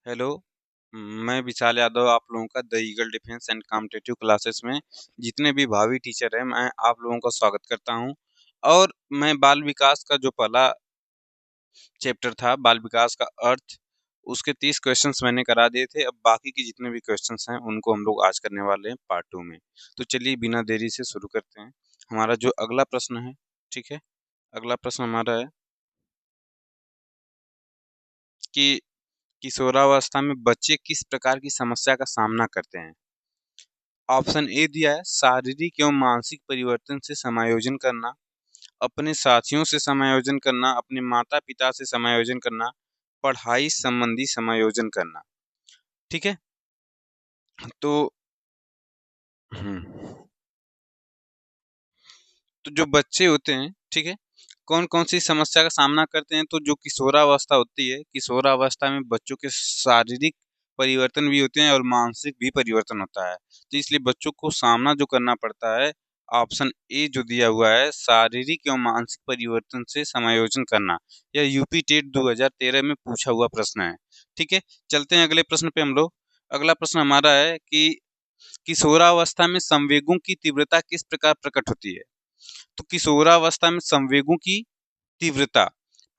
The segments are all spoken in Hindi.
हेलो। मैं विशाल यादव आप लोगों का the eagle defence and competitive classes में जितने भी भावी टीचर हैं मैं आप लोगों का स्वागत करता हूं। और मैं बाल विकास का जो पहला चैप्टर था बाल विकास का अर्थ उसके 30 क्वेश्चंस मैंने करा दिए थे। अब बाकी के जितने भी क्वेश्चंस हैं उनको हम लोग आज करने वाले हैं पार्ट 2 में। तो चलिए बिना देरी से शुरू करते हैं। हमारा जो अगला प्रश्न है, ठीक है, अगला प्रश्न हमारा है कि किशोरावस्था में बच्चे किस प्रकार की समस्या का सामना करते हैं। ऑप्शन ए दिया है शारीरिक एवं मानसिक परिवर्तन से समायोजन करना, अपने साथियों से समायोजन करना, अपने माता पिता से समायोजन करना, पढ़ाई संबंधी समायोजन करना। ठीक है, तो हम्म, तो जो बच्चे होते हैं, ठीक है, कौन कौन सी समस्या का सामना करते हैं। तो जो किशोरावस्था होती है, किशोरावस्था में बच्चों के शारीरिक परिवर्तन भी होते हैं और मानसिक भी परिवर्तन होता है। तो इसलिए बच्चों को सामना जो करना पड़ता है, ऑप्शन ए जो दिया हुआ है शारीरिक एवं मानसिक परिवर्तन से समायोजन करना, यह यूपी टेट 2013 में पूछा हुआ प्रश्न है। ठीक है, चलते हैं अगले प्रश्न पे हम लोग। अगला प्रश्न हमारा है कि किशोरावस्था में संवेगों की तीव्रता किस प्रकार प्रकट होती है। तो किशोरावस्था में संवेगों की तीव्रता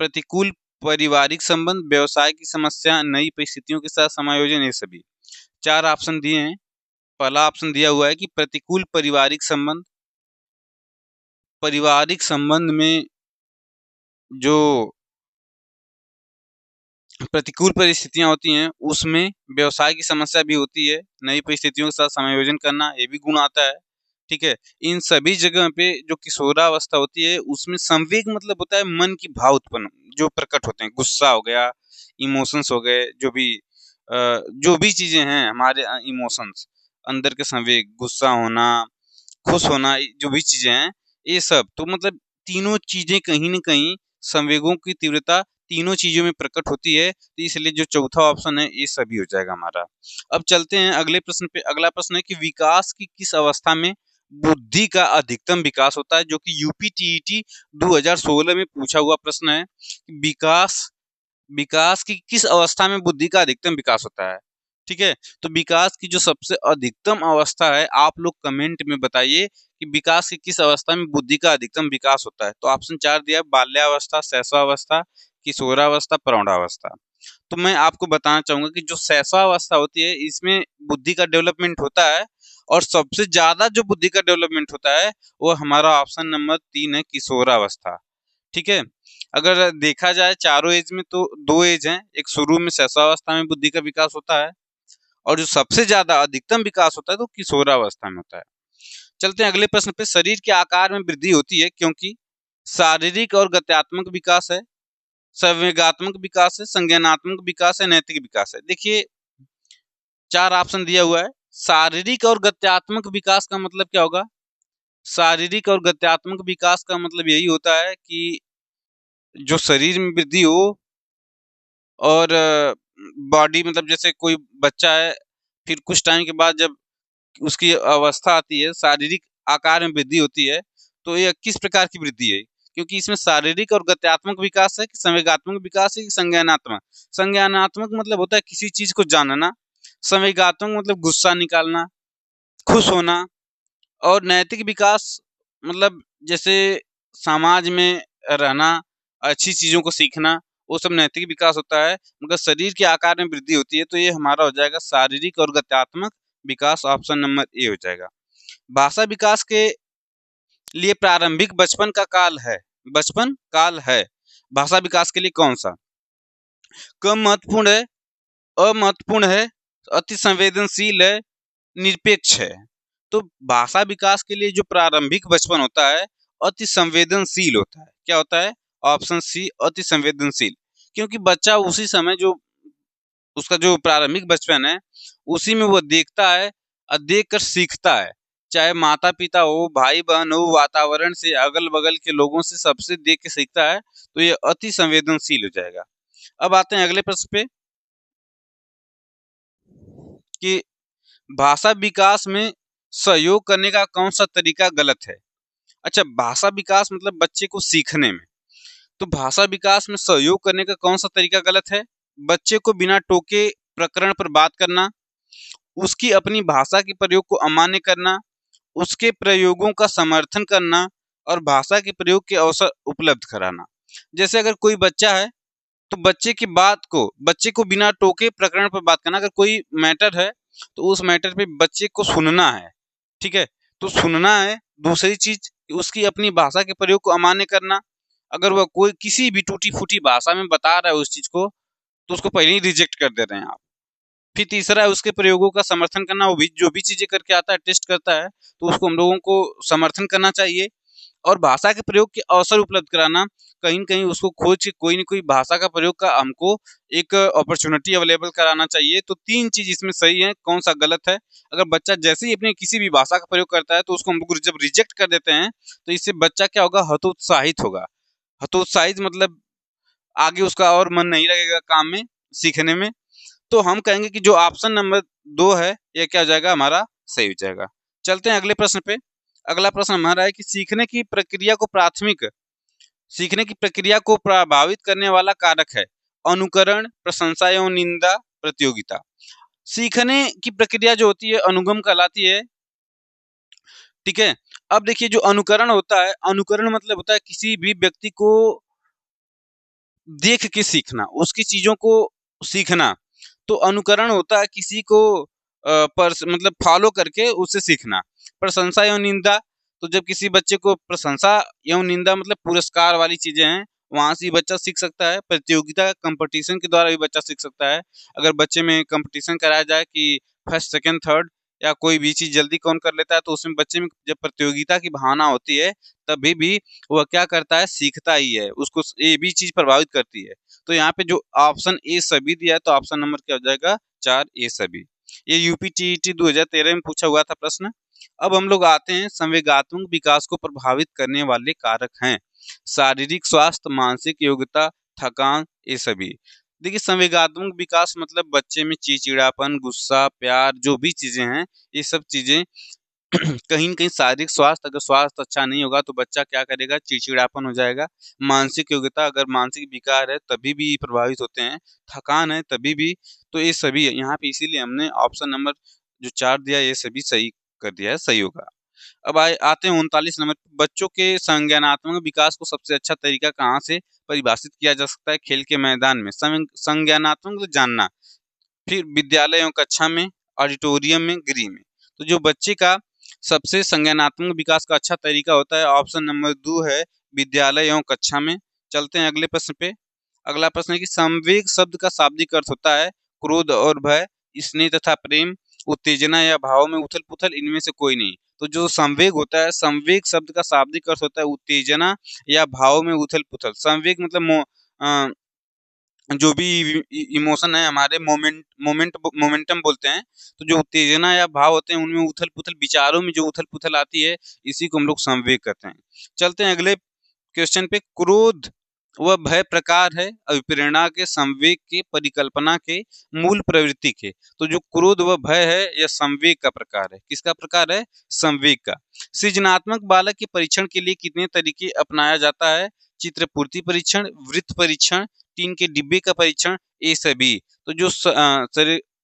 प्रतिकूल पारिवारिक संबंध, व्यवसाय की समस्या, नई परिस्थितियों के साथ समायोजन, ये सभी चार ऑप्शन दिए हैं। पहला ऑप्शन दिया हुआ है कि प्रतिकूल पारिवारिक संबंध। पारिवारिक संबंध में जो प्रतिकूल परिस्थितियां होती हैं उसमें व्यवसाय की समस्या भी होती है, नई परिस्थितियों के साथ समायोजन करना ये भी गुण आता है। ठीक है, इन सभी जगह पे जो किशोरावस्था होती है उसमें संवेग मतलब होता है मन की भाव उत्पन्न जो प्रकट होते हैं, गुस्सा हो गया, इमोशंस हो गए, जो भी चीजें हैं हमारे इमोशंस, अंदर के संवेग, गुस्सा होना, खुश होना, जो भी चीजें हैं ये सब, तो मतलब तीनों चीजें कहीं ना कहीं संवेगों की तीव्रता तीनों चीजों में प्रकट होती है। तो इसलिए जो चौथा ऑप्शन है ये सभी हो जाएगा हमारा। अब चलते हैं अगले प्रश्न पे। अगला प्रश्न है कि विकास की किस अवस्था में बुद्धि का अधिकतम विकास होता है, जो कि यूपी टीईटी 2016 में पूछा हुआ प्रश्न है। विकास विकास की किस अवस्था में बुद्धि का अधिकतम विकास होता है। ठीक है, तो विकास की जो सबसे अधिकतम अवस्था है आप लोग कमेंट में बताइए कि विकास की किस अवस्था में बुद्धि का अधिकतम विकास होता है। तो ऑप्शन 4 दिया है बाल्यावस्था, शैशवावस्था, किशोरावस्था, प्रौढ़ावस्था। तो मैं आपको बताना चाहूंगा कि जो शैशवावस्था होती है इसमें बुद्धि का डेवलपमेंट होता है, और सबसे ज्यादा जो बुद्धि का डेवलपमेंट होता है वो हमारा ऑप्शन नंबर 3 है, किशोरावस्था। ठीक है, अगर देखा जाए चारों एज में तो दो एज हैं, एक शुरू में शैशवावस्था में बुद्धि का विकास होता है और जो सबसे ज्यादा अधिकतम विकास होता है तो किशोरावस्था में होता है। चलते हैं अगले प्रश्न पे। शरीर के आकार में वृद्धि होती है क्योंकि शारीरिक और गत्यात्मक विकास है, संवेगात्मक विकास है, संज्ञानात्मक विकास है, नैतिक विकास है। देखिए चार ऑप्शन दिया हुआ है। शारीरिक और गत्यात्मक विकास का मतलब क्या होगा। शारीरिक और गत्यात्मक विकास का मतलब यही होता है कि जो शरीर में वृद्धि हो, और बॉडी मतलब जैसे कोई बच्चा है, फिर कुछ टाइम के बाद जब उसकी अवस्था आती है, शारीरिक आकार में वृद्धि होती है, तो ये किस प्रकार की वृद्धि है, क्योंकि इसमें शारीरिक और गत्यात्मक विकास है कि संवेगात्मक विकास है कि संज्ञानात्मक। संज्ञानात्मक मतलब होता है किसी चीज को जानना, संवेगात्मक मतलब गुस्सा निकालना, खुश होना, और नैतिक विकास मतलब जैसे समाज में रहना, अच्छी चीजों को सीखना, वो सब नैतिक विकास होता है। मगर शरीर के आकार में वृद्धि होती है तो ये हमारा हो जाएगा शारीरिक और गत्यात्मक विकास, ऑप्शन नंबर ए हो जाएगा। भाषा विकास के लिए प्रारंभिक बचपन का काल है, बचपन काल है भाषा विकास के लिए कौन सा। कम महत्वपूर्ण है, अमहत्वपूर्ण है, अति संवेदनशील है, निरपेक्ष है। तो भाषा विकास के लिए जो प्रारंभिक बचपन होता है अति संवेदनशील होता है। क्या होता है, ऑप्शन सी अति संवेदनशील। क्योंकि बच्चा उसी समय जो उसका जो प्रारंभिक बचपन है उसी में वो देखता है और देख कर सीखता है, चाहे माता पिता हो, भाई बहन हो, वातावरण से, अगल बगल के लोगों से, सबसे देख के सीखता है, तो ये अति संवेदनशील हो जाएगा। अब आते हैं अगले प्रश्न पे कि भाषा विकास में सहयोग करने का कौन सा तरीका गलत है। अच्छा, भाषा विकास मतलब बच्चे को सीखने में, तो भाषा विकास में सहयोग करने का कौन सा तरीका गलत है। बच्चे को बिना टोके प्रकरण पर बात करना, उसकी अपनी भाषा के प्रयोग को अमान्य करना, उसके प्रयोगों का समर्थन करना और भाषा के प्रयोग के अवसर उपलब्ध कराना। जैसे अगर कोई बच्चा है तो बच्चे को बिना टोके प्रकरण पर बात करना। अगर कोई मैटर है तो उस मैटर पे बच्चे को सुनना है, ठीक है, तो सुनना है। दूसरी चीज, उसकी अपनी भाषा के प्रयोग को अमान्य करना। अगर वह कोई किसी भी टूटी फूटी भाषा में बता रहा है उस चीज को, तो उसको पहले ही रिजेक्ट कर दे रहे हैं आप। फिर तीसरा है उसके प्रयोगों का समर्थन करना। वो भी जो भी चीजें करके आता है, टेस्ट करता है, तो उसको हम लोगों को समर्थन करना चाहिए। और भाषा के प्रयोग के अवसर उपलब्ध कराना, कहीं न कहीं उसको खोज के कोई न कोई भाषा का प्रयोग का हमको एक अपॉर्चुनिटी अवेलेबल कराना चाहिए। तो 3 चीज़ इसमें सही है, कौन-सा गलत है। अगर बच्चा जैसे ही अपने किसी भी भाषा का प्रयोग करता है तो उसको हम लोग जब रिजेक्ट कर देते हैं, तो इससे बच्चा क्या होगा, हतोत्साहित होगा। हतोत्साहित मतलब आगे उसका और मन नहीं लगेगा काम में, सीखने में। तो हम कहेंगे कि जो ऑप्शन नंबर 2 है, ये क्या हो जाएगा, हमारा सही हो जाएगा। चलते हैं अगले प्रश्न पे। अगला प्रश्न हमारा है कि सीखने की प्रक्रिया को प्रभावित करने वाला कारक है अनुकरण, प्रशंसा एवं निंदा, प्रतियोगिता। सीखने की प्रक्रिया जो होती है अनुगम कहलाती है, ठीक है। अब देखिए जो अनुकरण होता है, अनुकरण मतलब होता है किसी भी व्यक्ति को देख के सीखना, उसकी चीजों को सीखना। तो अनुकरण होता है किसी को मतलब फॉलो करके उससे सीखना। प्रशंसा एवं निंदा, तो जब किसी बच्चे को प्रशंसा एवं निंदा मतलब पुरस्कार वाली चीजें हैं, वहां से बच्चा सीख सकता है। प्रतियोगिता कंपटीशन के द्वारा भी बच्चा सीख सकता है। अगर बच्चे में कंपटीशन कराया जाए कि फर्स्ट सेकंड थर्ड या कोई भी चीज जल्दी कौन कर लेता है, तो उसमें बच्चे में जब प्रतियोगिता की भावना होती है, तभी भी वह क्या करता है, सीखता ही है। उसको ये भी चीज प्रभावित करती है। तो यहाँ पे जो ऑप्शन ए सभी दिया है, तो ऑप्शन नंबर क्या हो जाएगा, 4 ए सभी। ये यूपी टीईटी 2013 में पूछा हुआ था प्रश्न। अब हम लोग आते हैं संवेगात्मक विकास को प्रभावित करने वाले कारक हैं शारीरिक स्वास्थ्य, मानसिक योग्यता, थकान, ये सभी। देखिए संवेगात्मक विकास मतलब बच्चे में चिड़चिड़ापन, गुस्सा, प्यार, जो भी चीजें हैं, ये सब चीजें कहीं न कहीं शारीरिक स्वास्थ्य, अगर स्वास्थ्य अच्छा नहीं होगा तो बच्चा क्या करेगा, चिड़चिड़ापन हो जाएगा। मानसिक योग्यता, अगर मानसिक विकार है तभी भी प्रभावित होते हैं। थकान है तभी भी। तो ये सभी है यहाँ पे, इसीलिए हमने ऑप्शन नंबर जो 4 दिया ये सभी सही कर दिया है, सही होगा। अब आते हैं 39 नंबर। बच्चों के संज्ञानात्मक विकास को सबसे अच्छा तरीका कहाँ से परिभाषित किया जा सकता है? खेल के मैदान में। संज्ञानात्मक मतलब जानना, फिर विद्यालय एवं कक्षा में, ऑडिटोरियम में, गृह में। तो जो बच्चे का सबसे संज्ञानात्मक विकास का अच्छा तरीका होता है, ऑप्शन नंबर 2 है, विद्यालय एवं कक्षा में। चलते हैं अगले प्रश्न पे। अगला प्रश्न है कि संवेग शब्द का शाब्दिक अर्थ होता है क्रोध और भय, स्नेह तथा प्रेम, उत्तेजना या भाव में उथल पुथल, इनमें से कोई नहीं। तो जो संवेग होता है, संवेग शब्द का शाब्दिक अर्थ होता है उत्तेजना या भाव में उथल पुथल। संवेग मतलब जो भी इमोशन है हमारे, मोमेंटम बोलते हैं। तो जो उत्तेजना या भाव होते हैं उनमें उथल पुथल, विचारों में जो उथल पुथल आती है, इसी को हम लोग संवेग कहते हैं। चलते हैं अगले क्वेश्चन पे। क्रोध वह भय प्रकार है अभिप्रेरणा के, संवेग के, परिकल्पना के, मूल प्रवृत्ति के। तो जो क्रोध व भय है यह संवेग का प्रकार है। किसका प्रकार है? संवेग का। सृजनात्मक बालक के परीक्षण के लिए कितने तरीके अपनाया जाता है? चित्रपूर्ति परीक्षण, वृत्त परीक्षण, टीन के डिब्बे का परीक्षण, ये सभी। तो जो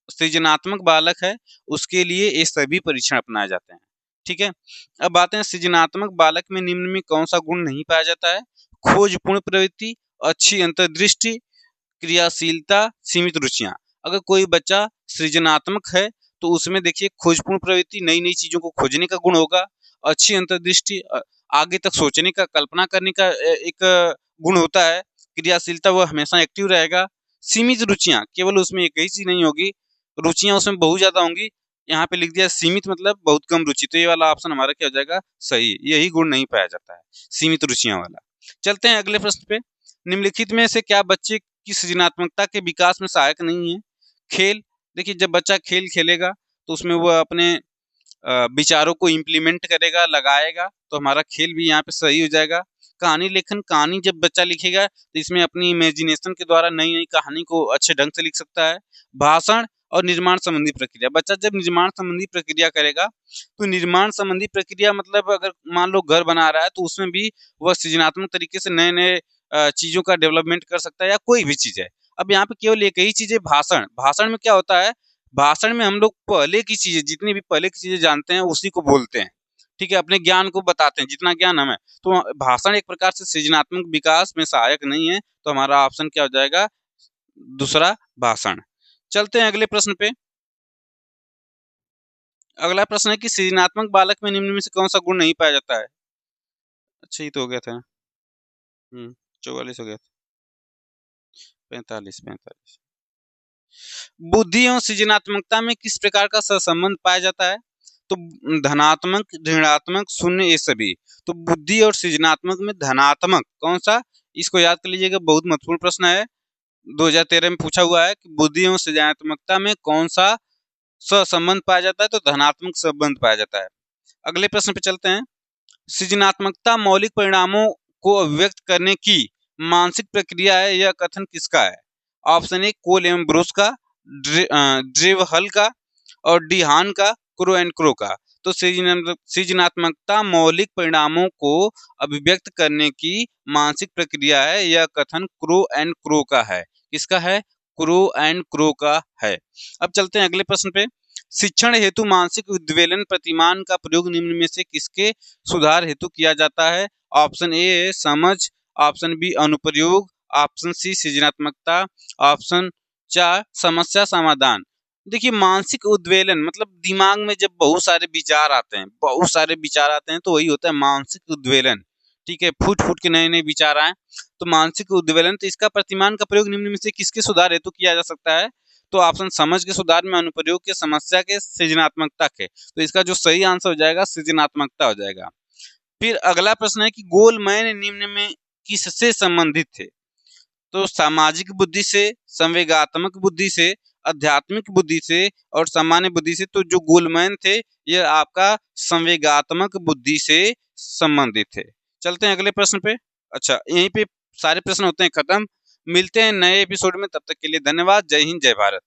सृजनात्मक बालक है उसके लिए ये सभी परीक्षण अपनाए जाते हैं, ठीक है। अब बात है सृजनात्मक बालक में निम्न में कौन सा गुण नहीं पाया जाता है? खोजपूर्ण प्रवृत्ति, अच्छी अंतर्दृष्टि, क्रियाशीलता, सीमित रुचियां। अगर कोई बच्चा सृजनात्मक है तो उसमें देखिए खोजपूर्ण प्रवृत्ति, नई नई चीजों को खोजने का गुण होगा। अच्छी अंतर्दृष्टि, आगे तक सोचने का, कल्पना करने का एक गुण होता है। क्रियाशीलता, वह हमेशा एक्टिव रहेगा। सीमित रुचियां, केवल उसमें एक ही चीज नहीं होगी, रुचियां उसमें बहुत ज्यादा होंगी। यहाँ पे लिख दिया सीमित मतलब बहुत कम रुचि। तो ये वाला ऑप्शन हमारा क्या हो जाएगा? सही। यही गुण नहीं पाया जाता है, सीमित रुचियां वाला। चलते हैं अगले प्रश्न पे। निम्नलिखित में से क्या बच्चे की सृजनात्मकता के विकास में सहायक नहीं है? खेल। देखिए जब बच्चा खेल खेलेगा तो उसमें वह अपने विचारों को इम्प्लीमेंट करेगा, लगाएगा, तो हमारा खेल भी यहाँ पे सही हो जाएगा। कहानी लेखन, कहानी जब बच्चा लिखेगा तो इसमें अपनी इमेजिनेशन के द्वारा नई नई कहानी को अच्छे ढंग से लिख सकता है। भाषण और निर्माण संबंधी प्रक्रिया, बच्चा जब निर्माण संबंधी प्रक्रिया करेगा तो निर्माण संबंधी प्रक्रिया मतलब अगर मान लो घर बना रहा है तो उसमें भी वह सृजनात्मक तरीके से नए नए चीजों का डेवलपमेंट कर सकता है, या कोई भी चीज है। अब यहाँ पे केवल एक ही चीज है, भाषण। भाषण में क्या होता है, भाषण में हम लोग पहले की चीजें, जितनी भी पहले की चीजें जानते हैं उसी को बोलते हैं, ठीक है, अपने ज्ञान को बताते हैं, जितना ज्ञान हमें। तो भाषण एक प्रकार से सृजनात्मक विकास में सहायक नहीं है, तो हमारा ऑप्शन क्या हो जाएगा, दूसरा, भाषण। चलते हैं अगले प्रश्न पे। अगला प्रश्न है कि सृजनात्मक बालक में निम्न में से कौन सा गुण नहीं पाया जाता है। अच्छा, ये तो हो गया था। 44 हो गया था, 45। बुद्धि और सृजनात्मकता में किस प्रकार का सहसंबंध पाया जाता है, तो धनात्मक, ऋणात्मक, शून्य, ये सभी। तो बुद्धि और सृजनात्मक में धनात्मक कौन सा, इसको याद कर लीजिएगा, बहुत महत्वपूर्ण प्रश्न है, 2013 में पूछा हुआ है कि बुद्धि और सृजनात्मकता में कौन सा सहसंबंध पाया जाता है, तो धनात्मक संबंध पाया जाता है। अगले प्रश्न पे चलते हैं। सृजनात्मकता मौलिक परिणामों को अभिव्यक्त करने की मानसिक प्रक्रिया है, यह कथन किसका है। ऑप्शन ए कोल एवं ब्रूस का, ड्रेवहल का, और डी हान का, क्रो एंड क्रो का। तो सृजनात्मकता मौलिक परिणामों को अभिव्यक्त करने की मानसिक प्रक्रिया है, यह कथन क्रो एंड क्रो का है। किसका है, क्रो एंड क्रो का है। अब चलते हैं अगले प्रश्न पे। शिक्षण हेतु मानसिक उद्वेलन प्रतिमान का प्रयोग निम्न में से किसके सुधार हेतु किया जाता है। ऑप्शन ए समझ, ऑप्शन बी अनुप्रयोग, ऑप्शन सी सृजनात्मकता, ऑप्शन 4 समस्या समाधान। देखिए, मानसिक उद्वेलन मतलब दिमाग में जब बहुत सारे विचार आते हैं, बहुत सारे विचार आते हैं, तो वही होता है मानसिक उद्वेलन, ठीक है, फूट फूट के नए नए विचार आए, तो मानसिक उद्वेलन। तो इसका प्रतिमान का प्रयोग निम्न में से किसके सुधार हेतु किया जा सकता है, तो ऑप्शन समझ के सुधार में, अनुप्रयोग के, समस्या के, सृजनात्मकता के। तो इसका जो सही आंसर हो जाएगा सृजनात्मकता हो जाएगा। फिर अगला प्रश्न है कि गोलमैन निम्न में किससे संबंधित थे, तो सामाजिक बुद्धि से, संवेगात्मक बुद्धि से, आध्यात्मिक बुद्धि से, और सामान्य बुद्धि से। तो जो गोलमैन थे ये आपका संवेगात्मक बुद्धि से संबंधित थे। चलते हैं अगले प्रश्न पे। अच्छा, यहीं पे सारे प्रश्न होते हैं खत्म। मिलते हैं नए एपिसोड में, तब तक के लिए धन्यवाद। जय हिंद, जय भारत।